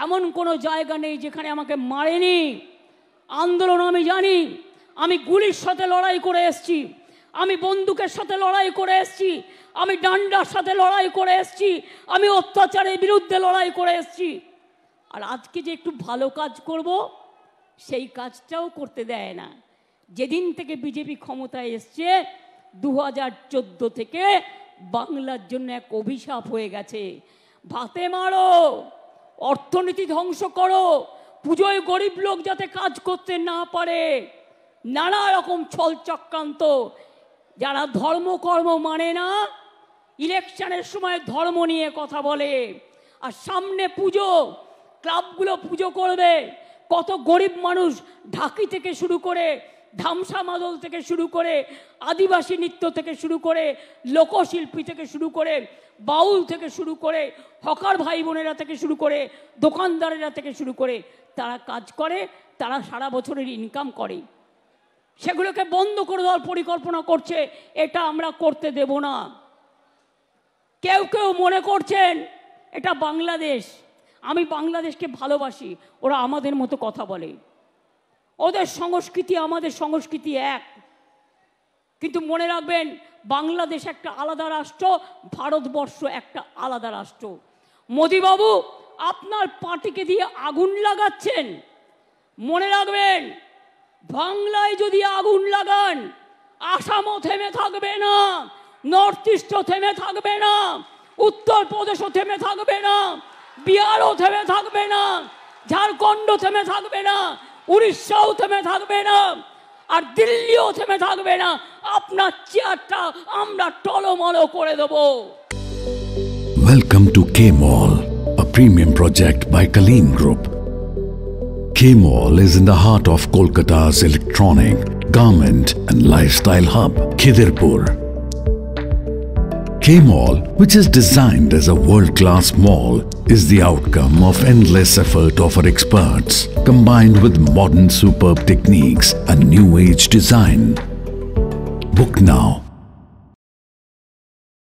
এমন কোনো জায়গা নেই যেখানে আমাকে মারেনি। আন্দোলন আমি জানি, আমি গুলির সাথে লড়াই করে এসেছি, আমি বন্দুকের সাথে লড়াই করে এসেছি, আমি ডান্ডার সাথে লড়াই করে এসেছি, আমি অত্যাচারের বিরুদ্ধে লড়াই করে এসেছি। আর আজকে যে একটু ভালো কাজ করব সেই কাজটাও করতে দেয় না। যেদিন থেকে বিজেপি ক্ষমতায় এসছে 2014 থেকে বাংলার জন্য এক অভিশাপ হয়ে গেছে। ভাতে মারো, অর্থনীতি ধ্বংস করো, পুজোয় গরিব লোক যাতে কাজ করতে না পারে, নানা রকম ছল চক্রান্ত। যারা ধর্মকর্ম মানে না, ইলেকশনের সময় ধর্ম নিয়ে কথা বলে, আর সামনে পুজো, ক্লাবগুলো পুজো করবে, কত গরিব মানুষ ঢাকি থেকে শুরু করে, ধামসা মাদল থেকে শুরু করে, আদিবাসী নৃত্য থেকে শুরু করে, লোকশিল্পী থেকে শুরু করে, বাউল থেকে শুরু করে, হকার ভাই বোনেরা থেকে শুরু করে, দোকানদারেরা থেকে শুরু করে, তারা কাজ করে, তারা সারা বছরের ইনকাম করে। সেগুলোকে বন্ধ করে দেওয়ার পরিকল্পনা করছে। এটা আমরা করতে দেব না। কেউ কেউ মনে করছেন এটা বাংলাদেশ, আমি বাংলাদেশকে ভালোবাসি, ওরা আমাদের মতো কথা বলে, ওদের সংস্কৃতি আমাদের সংস্কৃতি এক। কিন্তু মনে রাখবেন, বাংলাদেশ একটা আলাদা রাষ্ট্র, ভারতবর্ষ একটা আলাদা রাষ্ট্র। মোদিবাবু আপনার পার্টিকে দিয়ে আগুন লাগাচ্ছেন, মনে রাখবেন বাংলায় যদি আগুন লাগান, আসামও থেমে থাকবে না, নর্থ ইস্টও থেমে থাকবে না, উত্তরপ্রদেশও থেমে থাকবে না, বিহারও থেমে থাকবে না, ঝাড়খণ্ড থেমে থাকবে না, উড়িষ্যাও থেমে থাকবে না, আর দিল্লিও থেমে থাকবে না। আপনার চেয়ারটা আমরা টলমলো করে দেব। Welcome to K-Mall, a premium project by Kaleen Group. K-Mall is in the heart of Kolkata's electronic, garment and lifestyle hub, Khidirpur. K-Mall, which is designed as a world-class mall, is the outcome of endless effort of our experts, combined with modern superb techniques and new age design. Book now